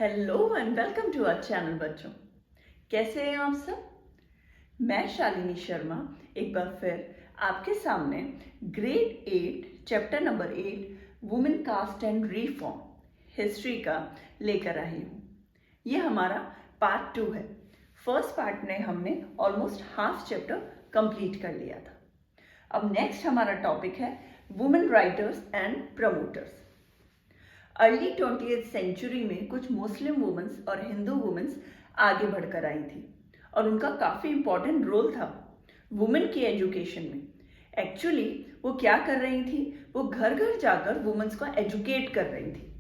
Hello and welcome to our channel बच्चों। कैसे हैं आप सब? मैं शालिनी शर्मा एक बार फिर आपके सामने grade 8 chapter number 8 women caste and reform history का लेकर आई हूँ। ये हमारा पार्ट 2 है। फर्स्ट पार्ट में हमने ऑलमोस्ट हाफ चैप्टर कंप्लीट कर लिया था। अब नेक्स्ट हमारा टॉपिक है women writers and promoters. Early 20th century में कुछ मुस्लिम वुमेन्स और हिंदू वुमेन्स आगे बढ़कर आई थी और उनका काफ़ी इंपॉर्टेंट रोल था वुमेन की एजुकेशन में। एक्चुअली वो क्या कर रही थी, वो घर घर जाकर वुमेन्स को एजुकेट कर रही थी।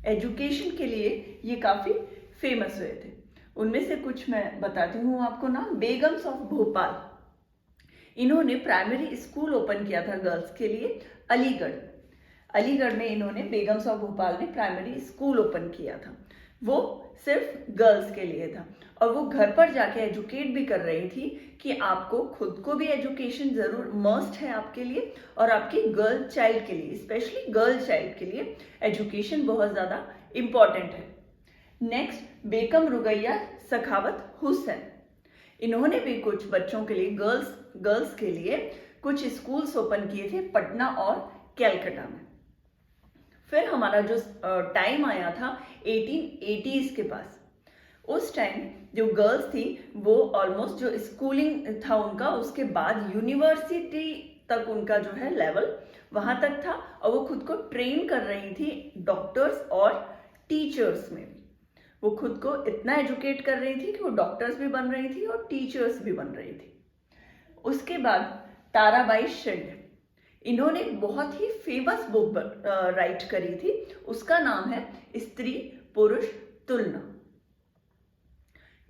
एजुकेशन के लिए ये काफ़ी फेमस हुए थे। उनमें से कुछ मैं बताती हूँ आपको नाम। बेगम्स ऑफ भोपाल, इन्होंने प्राइमरी स्कूल ओपन किया था गर्ल्स के लिए अलीगढ़ में। इन्होंने बेगम्स ऑफ भोपाल ने प्राइमरी स्कूल ओपन किया था। वो सिर्फ गर्ल्स के लिए था और वो घर पर जाके एजुकेट भी कर रही थी कि आपको खुद को भी एजुकेशन जरूर मस्ट है आपके लिए और आपकी गर्ल चाइल्ड के लिए, स्पेशली गर्ल चाइल्ड के लिए एजुकेशन बहुत ज़्यादा इम्पॉर्टेंट है। नेक्स्ट बेगम रुकैया सखावत हुसैन, इन्होंने भी कुछ बच्चों के लिए, गर्ल्स के लिए कुछ स्कूल्स ओपन किए थे पटना और कैलकाटा में। फिर हमारा जो टाइम आया था 1880s के पास, उस टाइम जो गर्ल्स थी वो ऑलमोस्ट जो स्कूलिंग था उनका, उसके बाद यूनिवर्सिटी तक उनका जो है लेवल वहां तक था और वो खुद को ट्रेन कर रही थी डॉक्टर्स और टीचर्स में। वो खुद को इतना एजुकेट कर रही थी कि वो डॉक्टर्स भी बन रही थी और टीचर्स भी बन रही थी। उसके बाद ताराबाई शिंदे, इन्होंने बहुत ही फेमस बुक राइट करी थी, उसका नाम है स्त्री पुरुष तुलना।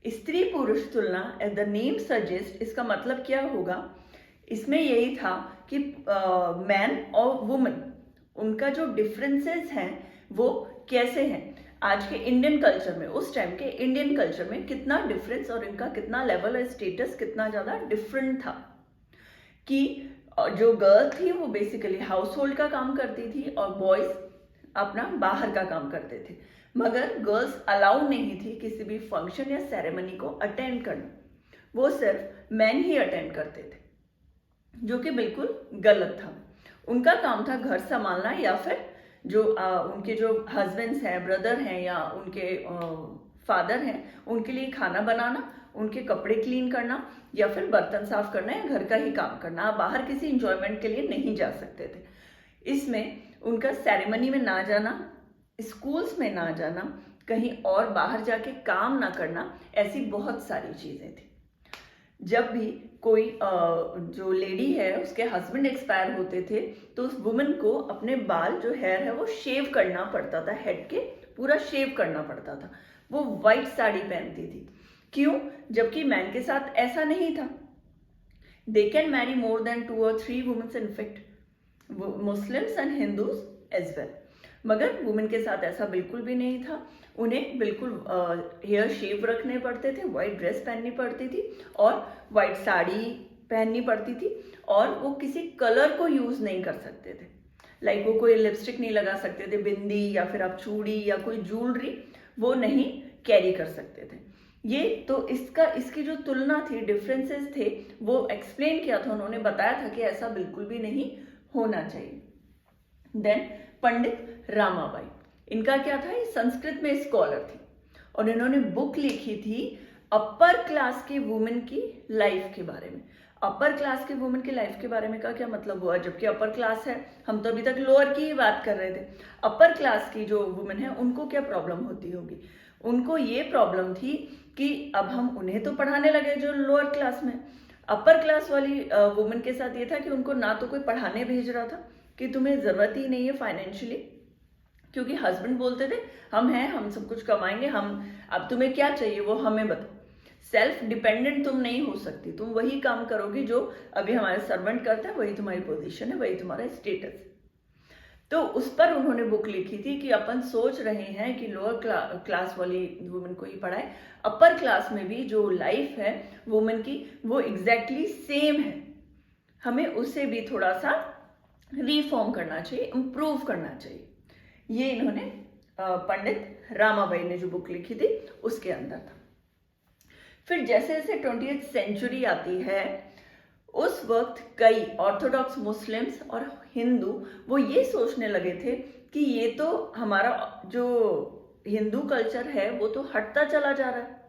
स्त्री पुरुष तुलना एज द नेम सजेस्ट, इसका मतलब क्या होगा, इसमें यही था कि मैन और वुमेन, उनका जो डिफरेंसेस हैं वो कैसे हैं आज के इंडियन कल्चर में, उस टाइम के इंडियन कल्चर में कितना डिफरेंस और इनका कितना लेवल और स्टेटस कितना ज़्यादा डिफरेंट था। कि जो गर्ल थी वो बेसिकली हाउस होल्ड का काम करती थी और बॉयज अपना बाहर का काम करते थे, मगर गर्ल्स अलाउ नहीं थी किसी भी फंक्शन या सेरेमनी को अटेंड करना। वो सिर्फ मैन ही अटेंड करते थे, जो कि बिल्कुल गलत था। उनका काम था घर संभालना या फिर जो उनके जो हस्बैंड्स हैं, ब्रदर हैं या उनके फादर हैं, उनके लिए खाना बनाना, उनके कपड़े क्लीन करना या फिर बर्तन साफ करना या घर का ही काम करना। आप बाहर किसी इंजॉयमेंट के लिए नहीं जा सकते थे। इसमें उनका सेरेमनी में ना जाना, स्कूल्स में ना जाना, कहीं और बाहर जाके काम ना करना, ऐसी बहुत सारी चीज़ें थी। जब भी कोई जो लेडी है उसके हस्बैंड एक्सपायर होते थे तो उस वुमन को अपने बाल, जो हेयर है वो शेव करना पड़ता था, हेड के पूरा शेव करना पड़ता था। वो वाइट साड़ी पहनती थी। क्यों? जबकि मैन के साथ ऐसा नहीं था। They can marry more than 2 or 3 womens in fact, Muslims and Hindus as well, मगर वुमेन के साथ ऐसा बिल्कुल भी नहीं था। उन्हें बिल्कुल हेयर शेव रखने पड़ते थे, वाइट ड्रेस पहननी पड़ती थी और वाइट साड़ी पहननी पड़ती थी और वो किसी कलर को यूज नहीं कर सकते थे। लाइक वो कोई लिपस्टिक नहीं लगा सकते थे, बिंदी या फिर आप चूड़ी या कोई ज्वेलरी वो नहीं कैरी कर सकते थे। ये तो इसकी जो तुलना थी, डिफरेंसेस थे, वो एक्सप्लेन किया था उन्होंने, बताया था कि ऐसा बिल्कुल भी नहीं होना चाहिए। देन पंडित रामाबाई, इनका क्या था, ये संस्कृत में स्कॉलर थी और इन्होंने बुक लिखी थी अपर क्लास के वुमेन की लाइफ के बारे में। अपर क्लास के वुमेन की लाइफ के बारे में का क्या मतलब हुआ, जबकि अपर क्लास है, हम तो अभी तक लोअर की ही बात कर रहे थे। अपर क्लास की जो वुमेन है उनको क्या प्रॉब्लम होती होगी? उनको ये प्रॉब्लम थी कि अब हम उन्हें तो पढ़ाने लगे जो लोअर क्लास में। अपर क्लास वाली वुमेन के साथ ये था कि उनको ना तो कोई पढ़ाने भेज रहा था कि तुम्हें ज़रूरत ही नहीं है फाइनेंशियली, क्योंकि हस्बैंड बोलते थे हम हैं, हम सब कुछ कमाएंगे, हम, अब तुम्हें क्या चाहिए वो हमें बताओ। सेल्फ डिपेंडेंट तुम नहीं हो सकती, तुम वही काम करोगी जो अभी हमारे सर्वेंट करते हैं, वही तुम्हारी पोजीशन है, वही तुम्हारा स्टेटस है। तो उस पर उन्होंने बुक लिखी थी कि अपन सोच रहे हैं कि लोअर क्लास वाली वुमेन को ही पढ़ाए, अपर क्लास में भी जो लाइफ है वुमेन की वो एग्जैक्टली सेम है, हमें उसे भी थोड़ा सा रिफॉर्म करना चाहिए, इम्प्रूव करना चाहिए। ये इन्होंने पंडित रामाबाई ने जो बुक लिखी थी उसके अंदर था। फिर जैसे जैसे 20th सेंचुरी आती है, उस वक्त कई ऑर्थोडॉक्स मुस्लिम्स और हिंदू वो ये सोचने लगे थे कि ये तो हमारा जो हिंदू कल्चर है वो तो हटता चला जा रहा है,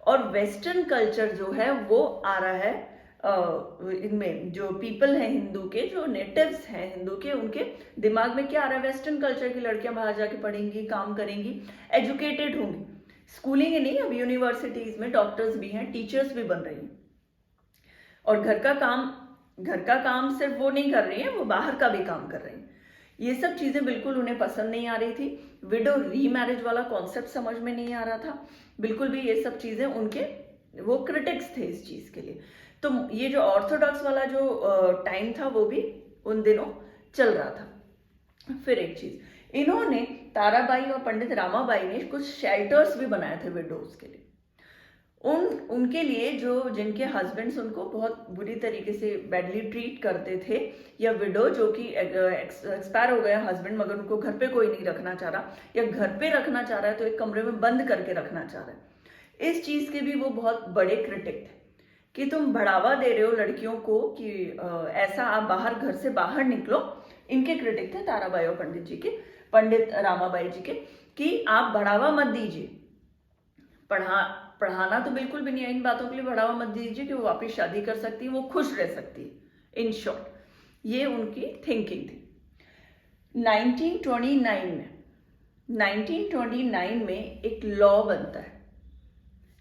और वेस्टर्न कल्चर जो है वो आ रहा है इनमें जो पीपल हैं हिंदू के, जो नेटिव्स हैं हिंदू के, उनके दिमाग में क्या आ रहा है, वेस्टर्न कल्चर की लड़कियां बाहर जाके पढ़ेंगी, काम करेंगी, एजुकेटेड होंगी, स्कूलिंग ही नहीं, अब यूनिवर्सिटीज में डॉक्टर्स भी हैं, टीचर्स भी बन रही हैं, और घर का काम सिर्फ वो नहीं कर रही हैं, वो बाहर का भी काम कर रही हैं। ये सब चीजें बिल्कुल उन्हें पसंद नहीं आ रही थी। विडो रीमैरिज वाला कॉन्सेप्ट समझ में नहीं आ रहा था बिल्कुल भी। ये सब चीजें उनके, वो क्रिटिक्स थे इस चीज के लिए। तो ये जो ऑर्थोडॉक्स वाला जो टाइम था वो भी उन दिनों चल रहा था। फिर एक चीज, इन्होंने ताराबाई और पंडित रामाबाई ने कुछ शेल्टर्स भी बनाए थे विडोज के लिए। उनके लिए जो जिनके हस्बैंड्स उनको बहुत बुरी तरीके से बैडली ट्रीट करते थे, या विडो जो कि एक्सपायर हो गया हस्बैंड मगर उनको घर पे कोई नहीं रखना चाह रहा, या घर पे रखना चाह रहा है तो एक कमरे में बंद करके रखना चाह रहा है, इस चीज के भी वो बहुत बड़े क्रिटिक थे कि तुम बढ़ावा दे रहे हो लड़कियों को कि ऐसा आप बाहर, घर से बाहर निकलो। इनके क्रिटिक थे ताराबाई और पंडित रामाबाई जी के, कि आप बढ़ावा मत दीजिए, पढ़ाना तो बिल्कुल भी नहीं है, इन बातों के लिए बढ़ावा मत दीजिए कि वो वापस शादी कर सकती है, वो खुश रह सकती है। इन शॉर्ट ये उनकी थिंकिंग थी। 1929 में एक लॉ बनता है,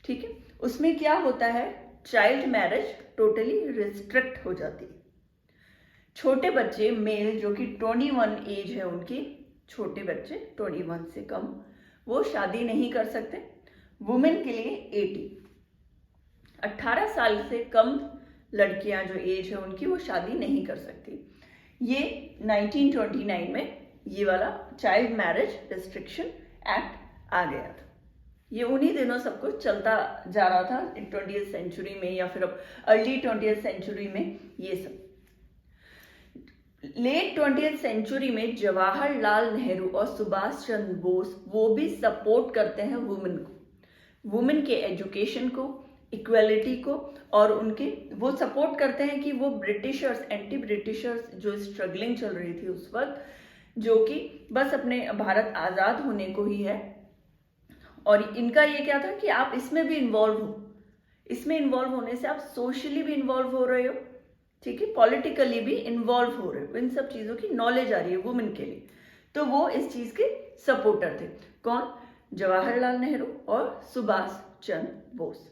ठीक है। उसमें क्या होता है, चाइल्ड मैरिज टोटली रिस्ट्रिक्ट हो जाती है। छोटे बच्चे मेल जो कि 21 एज है उनकी, छोटे बच्चे 21 से कम वो शादी नहीं कर सकते। वुमेन के लिए 18 साल से कम लड़कियां जो एज है उनकी, वो शादी नहीं कर सकती। ये 1929 में ये वाला चाइल्ड मैरिज रिस्ट्रिक्शन एक्ट आ गया था। ये उन्हीं दिनों सब कुछ चलता जा रहा था 20th सेंचुरी में, या फिर अब अर्ली 20th सेंचुरी में। ये सब लेट 20th सेंचुरी में जवाहरलाल नेहरू और सुभाष चंद्र बोस वो भी सपोर्ट करते हैं वुमेन को, वुमेन के एजुकेशन को, इक्वेलिटी को, और उनके वो सपोर्ट करते हैं कि वो ब्रिटिशर्स, एंटी ब्रिटिशर्स जो स्ट्रगलिंग चल रही थी उस वक्त, जो कि बस अपने भारत आज़ाद होने को ही है, और इनका ये क्या था कि आप इसमें भी इन्वॉल्व हो, इसमें इन्वॉल्व होने से आप सोशली भी इन्वॉल्व हो रहे हो, ठीक है, पॉलिटिकली भी इन्वॉल्व हो रहे हो, इन सब चीज़ों की नॉलेज आ रही है वुमेन के लिए। तो वो इस चीज़ के सपोर्टर थे। कौन? जवाहरलाल नेहरू और सुभाष चंद्र बोस।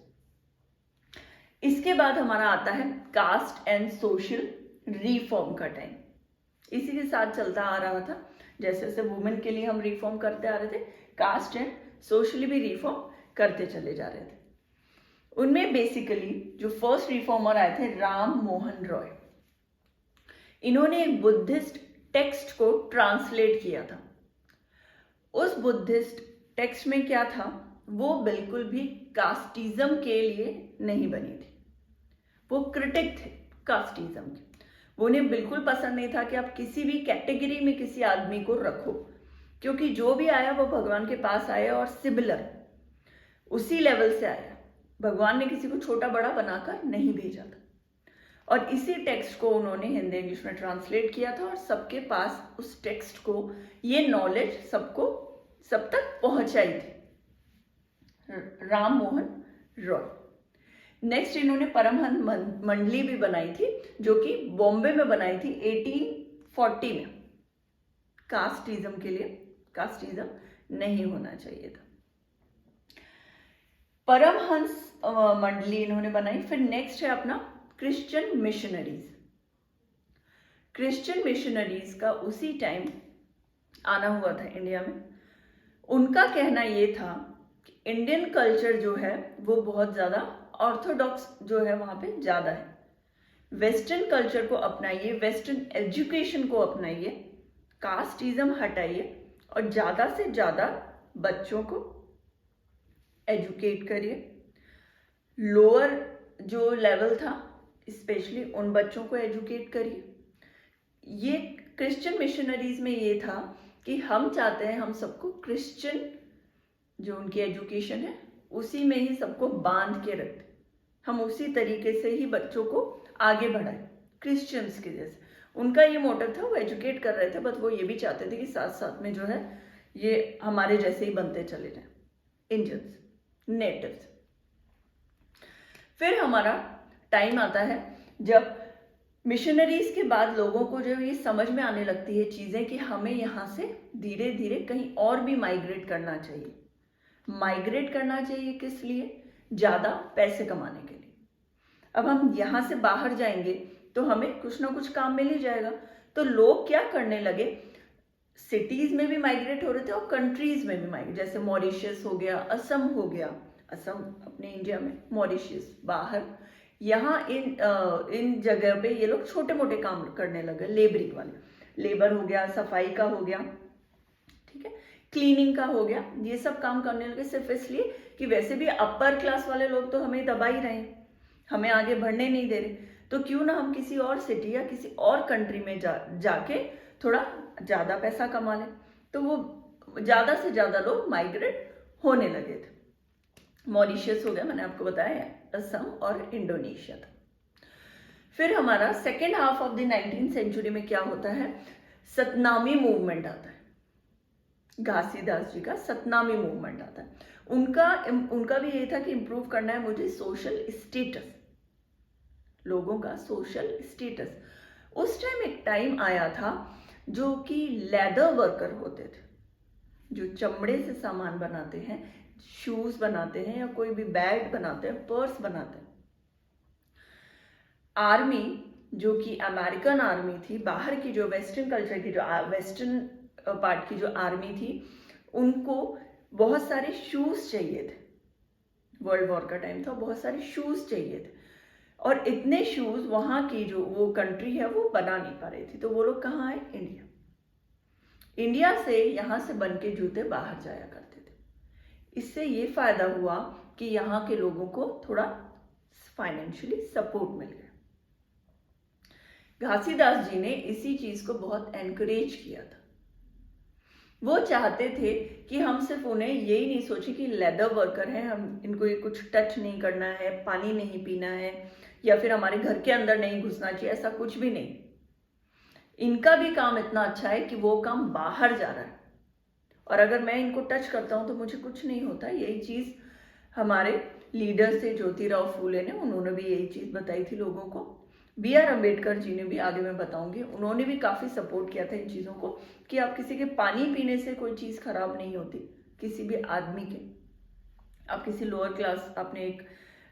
इसके बाद हमारा आता है कास्ट एंड सोशल रिफॉर्म का टाइम। इसी के साथ चलता आ रहा था, जैसे जैसे वुमेन के लिए हम रिफॉर्म करते आ रहे थे, कास्ट एंड सोशली भी रिफॉर्म करते चले जा रहे थे। उनमें बेसिकली जो फर्स्ट रिफॉर्मर आए थे राम मोहन रॉय। इन्होंने एक बुद्धिस्ट टेक्स्ट को ट्रांसलेट किया था। उस बुद्धिस्ट टेक्स्ट में क्या था, वो बिल्कुल भी कास्टिज्म के लिए नहीं बनी थी। वो क्रिटिक थे कास्टिज्म के। वो उन्हें बिल्कुल पसंद नहीं था कि आप किसी भी कैटेगरी में किसी आदमी को रखो, क्योंकि जो भी आया वो भगवान के पास आया और सिमिलर उसी लेवल से आया। भगवान ने किसी को छोटा बड़ा बनाकर नहीं भेजा था। और इसी टेक्स्ट को उन्होंने हिंदी इंग्लिश में ट्रांसलेट किया था, और सबके पास उस टेक्स्ट को, ये नॉलेज सब तक पहुंचाई थी राम मोहन रॉय। नेक्स्ट इन्होंने परमहंस मंडली भी बनाई थी, जो कि बॉम्बे में बनाई थी 1840 में। कास्टिज्म के लिए, कास्टिज्म नहीं होना चाहिए था। परमहंस मंडली इन्होंने बनाई। फिर नेक्स्ट है अपना क्रिश्चियन मिशनरीज। क्रिश्चियन मिशनरीज का उसी टाइम आना हुआ था इंडिया में। उनका कहना ये था कि इंडियन कल्चर जो है वो बहुत ज़्यादा ऑर्थोडॉक्स जो है वहाँ पे ज़्यादा है। वेस्टर्न कल्चर को अपनाइए, वेस्टर्न एजुकेशन को अपनाइए, कास्टिज्म हटाइए, और ज़्यादा से ज़्यादा बच्चों को एजुकेट करिए। लोअर जो लेवल था स्पेशली उन बच्चों को एजुकेट करिए। ये क्रिश्चियन मिशनरीज में ये था कि हम चाहते हैं हम सबको क्रिश्चियन जो उनकी एजुकेशन है उसी में ही सबको बांध के रखें, हम उसी तरीके से ही बच्चों को आगे बढ़ाएं क्रिश्चियंस के जैसे। उनका ये मोटिव था, वो एजुकेट कर रहे थे, बट वो ये भी चाहते थे कि साथ साथ में जो है ये हमारे जैसे ही बनते चले जाएं, इंडियंस, नेटिव्स। फिर हमारा टाइम आता है जब मिशनरीज के बाद लोगों को जो ये समझ में आने लगती है चीजें कि हमें यहाँ से धीरे धीरे कहीं और भी माइग्रेट करना चाहिए। माइग्रेट करना चाहिए किस लिए? ज्यादा पैसे कमाने के लिए। अब हम यहाँ से बाहर जाएंगे तो हमें कुछ ना कुछ काम मिल ही जाएगा। तो लोग क्या करने लगे, सिटीज में भी माइग्रेट हो रहे थे और कंट्रीज में भी माइग्रेट, जैसे मॉरिशस हो गया, असम हो गया, असम अपने इंडिया में, मॉरिशस बाहर, यहाँ इन जगह पे ये लोग छोटे मोटे काम करने लगे, लेबरिंग वाले, लेबर हो गया, सफाई का हो गया, ठीक है, क्लीनिंग का हो गया, ये सब काम करने लगे सिर्फ इसलिए कि वैसे भी अपर क्लास वाले लोग तो हमें दबा ही रहे हैं, हमें आगे बढ़ने नहीं दे रहे, तो क्यों ना हम किसी और सिटी या किसी और कंट्री में जाके थोड़ा ज्यादा पैसा कमा लें। तो वो ज्यादा से ज्यादा लोग माइग्रेट होने लगे थे। मॉरिशस हो गया, मैंने आपको बताया, असम और इंडोनेशिया था। फिर हमारा second half of the 19th century में क्या होता है, सतनामी मूवमेंट आता है। घासीदास जी का सतनामी मूवमेंट आता है। उनका भी ये था कि इंप्रूव करना है मुझे सोशल स्टेटस, लोगों का सोशल स्टेटस। उस टाइम एक टाइम आया था जो कि लेदर वर्कर होते थे, जो चमड़े से सामान बनाते हैं, शूज बनाते हैं या कोई भी बैग बनाते हैं, पर्स बनाते हैं। आर्मी जो कि अमेरिकन आर्मी थी, बाहर की जो वेस्टर्न कल्चर की, जो वेस्टर्न पार्ट की जो आर्मी थी, उनको बहुत सारे शूज चाहिए थे। वर्ल्ड वॉर का टाइम था, बहुत सारे शूज चाहिए थे और इतने शूज वहां की जो वो कंट्री है वो बना नहीं पा रही थी। तो वो लोग कहाँ आए? इंडिया। इंडिया से यहाँ से बन के जूते बाहर जाया करते थे। इससे ये फायदा हुआ कि यहाँ के लोगों को थोड़ा फाइनेंशियली सपोर्ट मिल गया। घासीदास जी ने इसी चीज को बहुत एनकरेज किया था। वो चाहते थे कि हम सिर्फ उन्हें यही नहीं सोचे कि लेदर वर्कर हैं, हम इनको ये कुछ टच नहीं करना है, पानी नहीं पीना है या फिर हमारे घर के अंदर नहीं घुसना चाहिए, ऐसा कुछ भी नहीं। इनका भी काम इतना अच्छा है कि वो काम बाहर जा रहा है और अगर मैं इनको टच करता हूं तो मुझे कुछ नहीं होता। यही चीज हमारे लीडर थे ज्योतिराव फूले ने, उन्होंने भी यही चीज बताई थी लोगों को। B.R. अम्बेडकर जी ने भी, आगे मैं बताऊंगी, उन्होंने भी काफी सपोर्ट किया था इन चीजों को कि आप किसी के पानी पीने से कोई चीज खराब नहीं होती, किसी भी आदमी के। आप किसी लोअर क्लास, आपने एक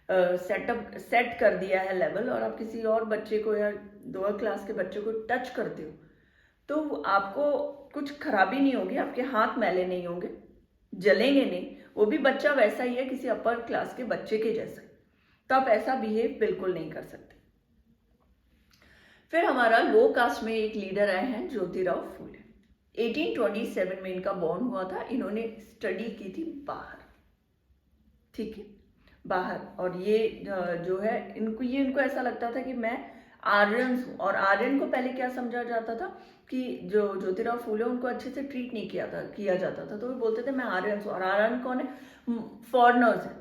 सेट कर दिया है लेवल और आप किसी और बच्चे को या लोअर क्लास के बच्चे को टच करते हो तो आपको कुछ खराबी नहीं होगी, आपके हाथ मैले नहीं होंगे, जलेंगे नहीं। वो भी बच्चा वैसा ही है, किसी अपर क्लास के बच्चे के जैसा, तो आप ऐसा बिहेव बिल्कुल नहीं कर सकते। फिर हमारा लो कास्ट में एक लीडर आए हैं ज्योतिराव फूले। 1827 में इनका बॉर्न हुआ था। इन्होंने स्टडी की थी बाहर, ठीक है, बाहर। और ये जो है इनको ऐसा लगता था कि मैं आर्यन हूं। और आर्यन को पहले क्या समझा जाता था कि जो ज्योतिराव फूले उनको अच्छे से ट्रीट नहीं किया जाता था, तो वो बोलते थे मैं आर्यन हूं। और आर्यन कौन है? फॉरेनर्स है,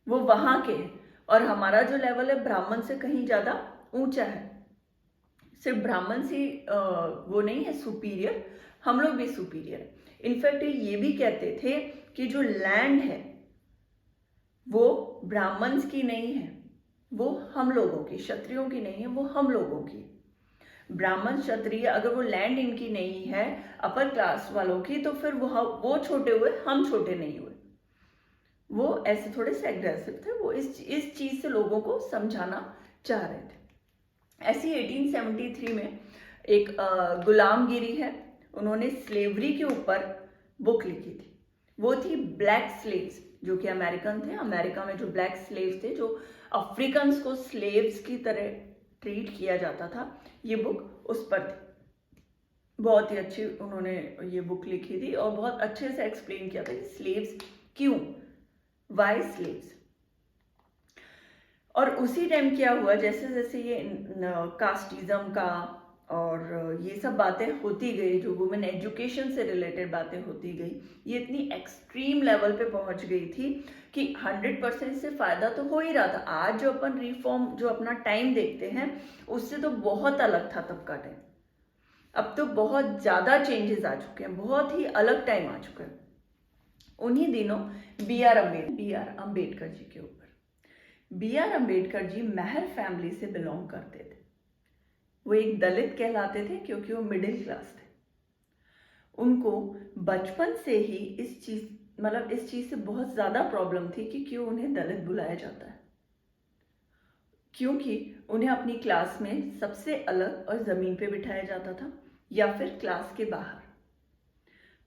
वो वहां के हैं। और हमारा जो लेवल है ब्राह्मण से कहीं ज्यादा ऊंचा है। सिर्फ ब्राह्मण से वो नहीं है सुपीरियर, हम लोग भी सुपीरियर है। इनफैक्ट ये भी कहते थे कि जो लैंड है वो ब्राह्मण्स की नहीं है, वो हम लोगों की, क्षत्रियों की नहीं है, वो हम लोगों की। ब्राह्मण क्षत्रिय, अगर वो लैंड इनकी नहीं है अपर क्लास वालों की, तो फिर वो छोटे हुए, हम छोटे नहीं हुए। वो ऐसे थोड़े से एग्रेसिव थे। वो इस चीज से लोगों को समझाना चाह रहे थे। ऐसी 1873 में एक गुलामगिरी है, उन्होंने स्लेवरी के ऊपर बुक लिखी थी। वो थी ब्लैक स्लेव्स, जो कि अमेरिकन थे। अमेरिका में जो ब्लैक स्लेव्स थे, जो अफ्रीकन्स को स्लेव्स की तरह ट्रीट किया जाता था, ये बुक उस पर थी। बहुत ही अच्छी उन्होंने ये बुक लिखी थी और बहुत अच्छे से एक्सप्लेन किया था कि स्लेव्स क्यों, वाई स्लेव्स। और उसी टाइम क्या हुआ, जैसे जैसे ये कास्टिज्म का और ये सब बातें होती गई, जो वुमेन एजुकेशन से रिलेटेड बातें होती गई, ये इतनी एक्सट्रीम लेवल पे पहुंच गई थी कि 100% से फायदा तो हो ही रहा था। आज जो अपन रिफॉर्म, जो अपना टाइम देखते हैं, उससे तो बहुत अलग था तब का टाइम। अब तो बहुत ज्यादा चेंजेस आ चुके हैं, बहुत ही अलग टाइम आ चुका है। उन्हीं दिनों बी आर अम्बेडकर जी के ऊपर, B R Ambedkar ji Mahar family से बिलोंग करते थे। वो एक दलित कहलाते थे क्योंकि वो मिडिल क्लास थे। उनको बचपन से ही इस चीज से बहुत ज्यादा प्रॉब्लम थी कि क्यों उन्हें दलित बुलाया जाता है, क्योंकि उन्हें अपनी क्लास में सबसे अलग और जमीन पे बिठाया जाता था या फिर क्लास के बाहर।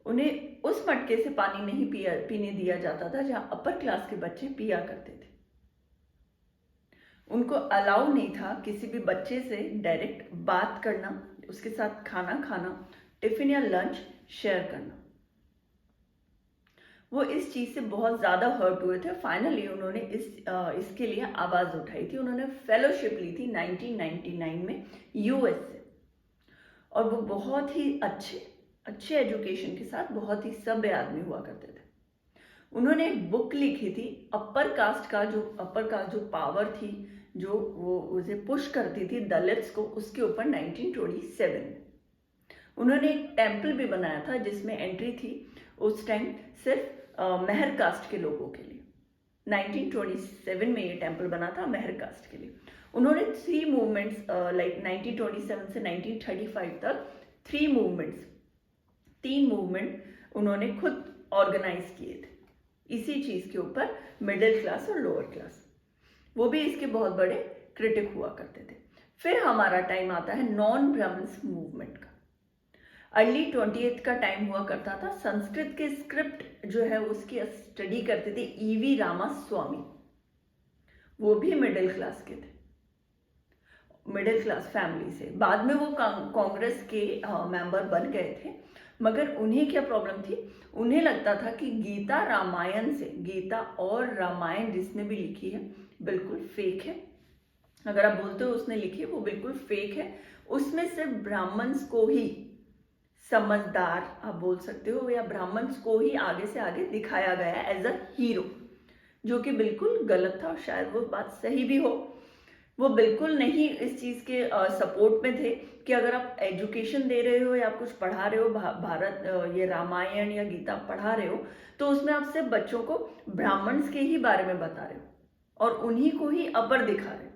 उन्हें उस मटके से पानी नहीं पीने दिया जाता था जहां अपर क्लास के बच्चे पिया करते थे। उनको अलाउ नहीं था किसी भी बच्चे से डायरेक्ट बात करना, उसके साथ खाना खाना, टिफिन या लंच शेयर करना। वो इस चीज से बहुत ज्यादा हर्ट हुए थे। फाइनली उन्होंने इसके लिए आवाज उठाई थी। उन्होंने फेलोशिप ली थी 1999 में यूएस से, और वो बहुत ही अच्छे एजुकेशन के साथ बहुत ही सभ्य आदमी हुआ करते थे। उन्होंने एक बुक लिखी थी अपर कास्ट जो पावर थी, जो वो उसे पुश करती थी दलित्स को, उसके ऊपर 1927 में। उन्होंने एक टेम्पल भी बनाया था जिसमें एंट्री थी उस टाइम सिर्फ महर कास्ट के लोगों के लिए। 1927 में ये टेम्पल बना था महर कास्ट के लिए। उन्होंने 3 मूवमेंट्स लाइक 1927 से 1935 तक 3 मूवमेंट उन्होंने खुद ऑर्गेनाइज किए थे इसी चीज के ऊपर, मिडिल क्लास और लोअर क्लास। वो भी इसके बहुत बड़े क्रिटिक हुआ करते थे। फिर हमारा टाइम आता है नॉन ब्राह्मण्स मूवमेंट का। अर्ली 20th का टाइम हुआ करता था। संस्कृत के स्क्रिप्ट जो है उसकी स्टडी करते थे ईवी रामास्वामी। वो भी मिडिल क्लास के थे, मिडिल क्लास फैमिली से। बाद में वो कांग्रेस के मेंबर बन गए थे, मगर उन्हें क्या प्रॉब्लम थी, उन्हें लगता था कि गीता और रामायण जिसने भी लिखी है बिल्कुल फेक है। अगर आप बोलते हो उसने लिखी है, वो बिल्कुल फेक है। उसमें सिर्फ ब्राह्मण्स को ही समझदार आप बोल सकते हो, या ब्राह्मण्स को ही आगे से आगे दिखाया गया एज अ हीरो, जो कि बिल्कुल गलत था। और शायद वो बात सही भी हो। वो बिल्कुल नहीं इस चीज के सपोर्ट में थे कि अगर आप एजुकेशन दे रहे हो या आप कुछ पढ़ा रहे हो, भारत ये रामायण या गीता पढ़ा रहे हो, तो उसमें आप सिर्फ बच्चों को ब्राह्मण्स के ही बारे में बता रहे हो और उन्हीं को ही अपर दिखा रहे हो।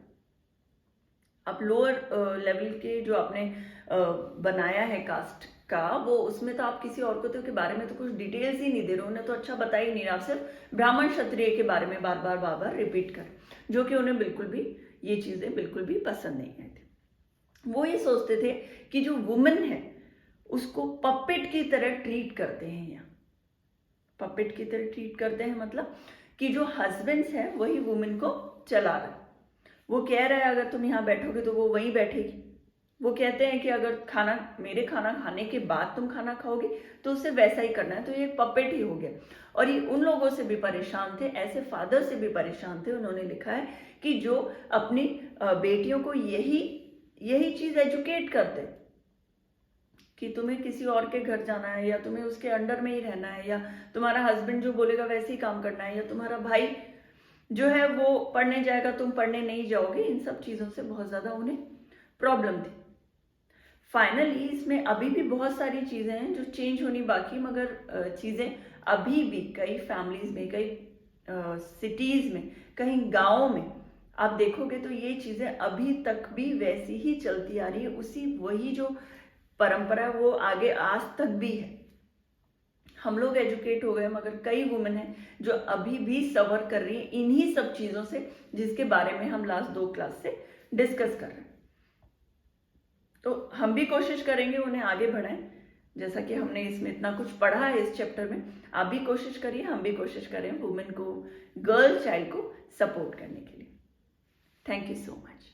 आप लोअर लेवल के जो आपने बनाया है कास्ट का, वो उसमें तो आप किसी और को तो के बारे में तो कुछ डिटेल्स ही नहीं दे रहे हो, उन्हें तो अच्छा बता ही नहीं रहा। आप सिर्फ ब्राह्मण क्षत्रिय के बारे में बार बार रिपीट कर, जो कि उन्हें बिल्कुल भी ये चीजें बिल्कुल भी पसंद नहीं आई थी। वो ये सोचते थे कि जो वुमेन है उसको पपेट की तरह ट्रीट करते हैं। यहाँ पपेट की तरह ट्रीट करते हैं मतलब कि जो हस्बैंड्स है वही वुमेन को चला रहा है। वो कह रहा है अगर तुम यहाँ बैठोगे तो वो वहीं बैठेगी। वो कहते हैं कि अगर मेरे खाना खाने के बाद तुम खाना खाओगे तो उससे वैसा ही करना है। तो ये पपेट ही हो गया। और ये उन लोगों से भी परेशान थे, ऐसे फादर से भी परेशान थे। उन्होंने लिखा है कि जो अपनी बेटियों को यही चीज एजुकेट करते कि तुम्हें किसी और के घर जाना है, या तुम्हें उसके अंडर में ही रहना है, या तुम्हारा हस्बैंड जो बोलेगा वैसे ही काम करना है, या तुम्हारा भाई जो है वो पढ़ने जाएगा तुम पढ़ने नहीं जाओगे। इन सब चीजों से बहुत ज्यादा उन्हें प्रॉब्लम थी। फाइनली इसमें अभी भी बहुत सारी चीजें हैं जो चेंज होनी बाकी, मगर चीजें अभी भी कई फैमिलीज में, कई सिटीज में, कहीं गाँव में आप देखोगे तो ये चीजें अभी तक भी वैसी ही चलती आ रही है। वही जो परंपरा वो आगे आज तक भी है। हम लोग एजुकेट हो गए, मगर कई वुमेन हैं जो अभी भी सफर कर रही है इन्हीं सब चीजों से, जिसके बारे में हम लास्ट 2 क्लास से डिस्कस कर रहे हैं। तो हम भी कोशिश करेंगे उन्हें आगे बढ़ाएं। जैसा कि हमने इसमें इतना कुछ पढ़ा है इस चैप्टर में, आप भी कोशिश करिए, हम भी कोशिश करें वुमेन को, गर्ल चाइल्ड को सपोर्ट करने के लिए। Thank you so much.